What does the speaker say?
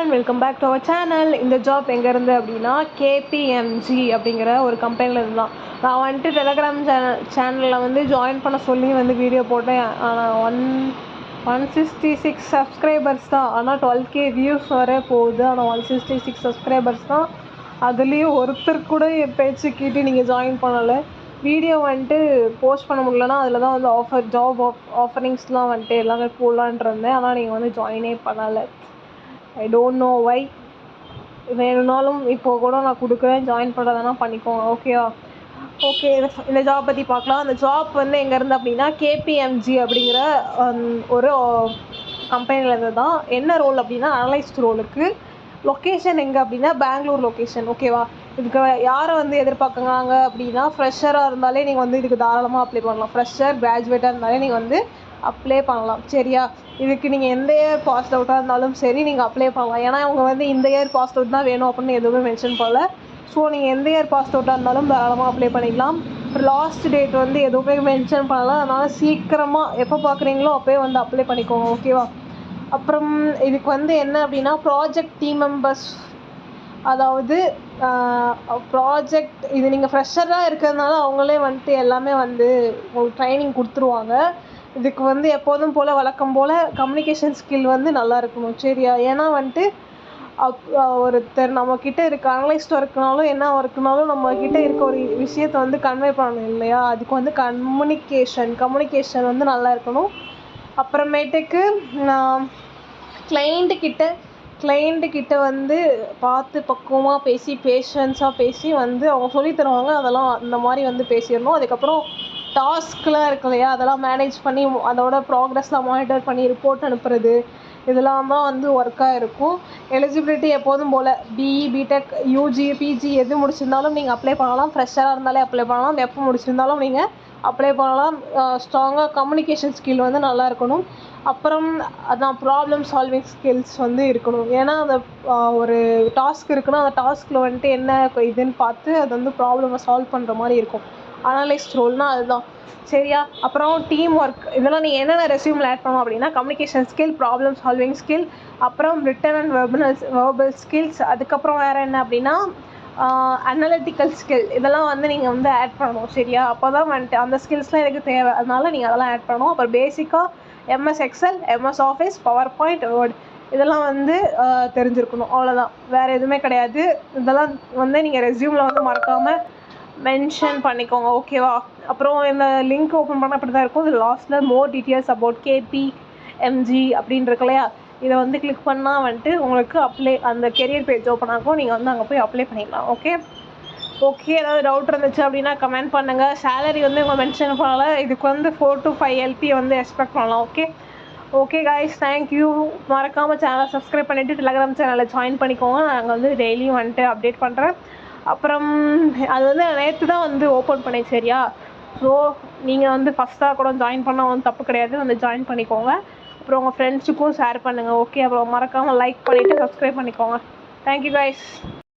Everyone, welcome back to our channel. இந்த job எங்கேருந்து அப்படின்னா KPMG அப்படிங்கிற ஒரு கம்பெனியில் இருந்தான். நான் வந்துட்டு டெலகிராம் சேனலில் வந்து ஜாயின் பண்ண சொல்லி வந்து வீடியோ போட்டேன். ஆனால் 166 சப்ஸ்கிரைபர்ஸ் தான். ஆனால் 12K வியூஸ் வர போகுது. ஆனால் 166 சப்ஸ்கிரைபர்ஸ் தான். அதுலேயும் ஒருத்தர் கூட என் பேச்சு கேட்டு நீங்கள் ஜாயின் பண்ணலை. வீடியோ வந்துட்டு போஸ்ட் பண்ண முடியலன்னா அதில் தான் வந்து ஜாப் ஆஃபரிங்ஸ்லாம் வந்துட்டு எல்லாமே போடலான்ட்டு இருந்தேன். ஆனால் நீங்கள் வந்து ஜாயினே பண்ணலை. I don't know why. வேணும்னாலும் இப்போ கூட நான் கொடுக்குறேன், ஜாயின் பண்ணுறதுனா பண்ணிக்கோங்க, ஓகேவா? ஓகே, இந்த ஜாப் பற்றி பார்க்கலாம். அந்த ஜாப் வந்து எங்கேருந்து அப்படின்னா KPMG அப்படிங்கிற ஒரு கம்பெனிலேருந்து தான். என்ன ரோல் அப்படின்னா அனலைஸ்ட் ரோலுக்கு. லொக்கேஷன் எங்கே அப்படின்னா பெங்களூர் லொக்கேஷன், ஓகேவா? இதுக்கு யாரை வந்து எதிர்பார்க்குறாங்க அப்படின்னா ஃப்ரெஷராக இருந்தாலே நீங்கள் வந்து இதுக்கு தாராளமாக அப்ளை பண்ணலாம். ஃப்ரெஷர் கிராஜுவேட்டாக இருந்தாலே நீங்கள் வந்து அப்ளை பண்ணலாம், சரியா? இதுக்கு நீங்கள் எந்த இயர் பாஸ் அவுட்டாக இருந்தாலும் சரி நீங்கள் அப்ளை பண்ணலாம். ஏன்னா அவங்க வந்து இந்த இயர் பாஸ் அவுட் தான் வேணும் அப்படின்னு எதுவுமே மென்ஷன் பண்ணல. ஸோ நீங்கள் எந்த இயர் பாஸ் அவுட்டாக இருந்தாலும் தாராளமாக அப்ளை பண்ணிக்கலாம். லாஸ்ட் டேட் வந்து எதுவுமே மென்ஷன் பண்ணல. அதனால் சீக்கிரமாக எப்போ பார்க்குறீங்களோ அப்போயே வந்து அப்ளை பண்ணிக்கோங்க, ஓகேவா? அப்புறம் இதுக்கு வந்து என்ன அப்படின்னா ப்ராஜெக்ட் டீம் மெம்பர்ஸ், அதாவது ப்ராஜெக்ட் இது நீங்கள் ஃப்ரெஷராக இருக்கிறதுனால அவங்களே வந்துட்டு எல்லாமே வந்து உங்களுக்கு ட்ரைனிங் கொடுத்துருவாங்க. இதுக்கு வந்து எப்போதும் போல் வழக்கம் போல் கம்யூனிகேஷன் ஸ்கில் வந்து நல்லா இருக்கணும், சரியா? ஏன்னா வந்துட்டு ஒருத்தர் நம்மக்கிட்ட இருக்க அனலைஸ்டாக இருக்கனாலும் என்ன இருக்குனாலும் நம்மக்கிட்ட இருக்க ஒரு விஷயத்தை வந்து கன்வே பண்ணணும் இல்லையா? அதுக்கு வந்து கம்யூனிகேஷன் வந்து நல்லா இருக்கணும். அப்புறமேட்டுக்கு கிளைண்ட்டுக்கிட்ட வந்து பார்த்து பக்குவமாக பேசி பேஷன்ஸாக பேசி வந்து அவங்க சொல்லி தருவாங்க. அதெல்லாம் அந்த மாதிரி வந்து பேசிடணும். அதுக்கப்புறம் டாஸ்க்லாம் இருக்கு இல்லையா, அதெல்லாம் மேனேஜ் பண்ணி அதோட ப்ராக்ரஸ்லாம் மானிட்டர் பண்ணி ரிப்போர்ட் அனுப்புறது, இதெல்லாம் தான் வந்து ஒர்க்காக இருக்கும். எலிஜிபிலிட்டி எப்போதும் போல் BE BTech UG PG எது முடிச்சிருந்தாலும் நீங்கள் அப்ளை பண்ணலாம். ஃப்ரெஷராக இருந்தாலே அப்ளை பண்ணலாம். எப்போ முடிச்சிருந்தாலும் நீங்கள் அப்ளை பண்ணலாம். ஸ்ட்ராங்காக கம்யூனிகேஷன் ஸ்கில் வந்து நல்லா இருக்கணும். அப்புறம் அதான் ப்ராப்ளம் சால்விங் ஸ்கில்ஸ் வந்து இருக்கணும். ஏன்னா அந்த ஒரு டாஸ்க் இருக்குன்னா அந்த டாஸ்கில் வந்துட்டு என்ன இதுன்னு பார்த்து அது வந்து ப்ராப்ளமை சால்வ் பண்ணுற மாதிரி இருக்கும். அனலைஸ்ட் ரோல்னால் அதுதான், சரியா? அப்புறம் டீம் ஒர்க், இதெல்லாம் நீங்கள் என்னென்ன ரெஸ்யூமில் ஆட் பண்ணணும் அப்படின்னா communication skill, problem solving skill, அப்புறம் ரிட்டன் அண்ட் வெர்பல் ஸ்கில்ஸ், அதுக்கப்புறம் வேறு என்ன அப்படின்னா அனலிட்டிக்கல் ஸ்கில், இதெல்லாம் வந்து நீங்கள் வந்து ஆட் பண்ணணும், சரியா? அப்போ தான் வந்துட்டு அந்த ஸ்கில்ஸ்லாம் எனக்கு தேவை, அதனால நீங்கள் அதெல்லாம் ஆட் பண்ணணும். அப்புறம் பேசிக்காக MS Excel, MS Office, PowerPoint, Word இதெல்லாம் வந்து தெரிஞ்சிருக்கணும், அவ்வளோதான். வேறு எதுவுமே கிடையாது. இதெல்லாம் வந்து நீங்கள் ரெஸ்யூமில் வந்து மறக்காமல் மென்ஷன் பண்ணிக்கோங்க, ஓகேவா? அப்புறம் இந்த லிங்க் ஓப்பன் பண்ண அப்படி தான் இருக்கும். இது லாஸ்ட்டில் மோர் டீட்டெயில்ஸ் அபவுட் KPMG அப்படின்னு இருக்கு இல்லையா, இதை வந்து கிளிக் பண்ணால் வந்துட்டு உங்களுக்கு அந்த கெரியர் பேஜ் ஓப்பன் ஆகும். நீங்கள் வந்து அங்கே போய் அப்ளை பண்ணிக்கலாம், ஓகே. ஏதாவது டவுட் இருந்துச்சு அப்படின்னா கமெண்ட் பண்ணுங்கள். சேலரி வந்து உங்கள் மென்ஷன் பண்ணலை. இதுக்கு வந்து 4 to 5 LP வந்து எக்ஸ்பெக்ட் பண்ணலாம், ஓகே காய்ஸ், தேங்க்யூ. மறக்காமல் சேனலை சப்ஸ்கிரைப் பண்ணிவிட்டு டெலகிராம் சேனலில் ஜாயின் பண்ணிக்கோங்க. நாங்கள் வந்து டெய்லியும் வந்துட்டு அப்டேட் பண்ணுறேன். அப்புறம் அது வந்து நேற்று தான் வந்து ஓப்பன் பண்ணேன், சரியா? ஸோ நீங்கள் வந்து ஃபஸ்ட்டாக கூட ஜாயின் பண்ணால் வந்து தப்பு கிடையாது, வந்து ஜாயின் பண்ணிக்கோங்க. அப்புறம் உங்கள் ஃப்ரெண்ட்ஸுக்கும் ஷேர் பண்ணுங்கள், ஓகே? அப்புறம் மறக்காமல் லைக் பண்ணிவிட்டு சப்ஸ்கிரைப் பண்ணிக்கோங்க. Thank you guys.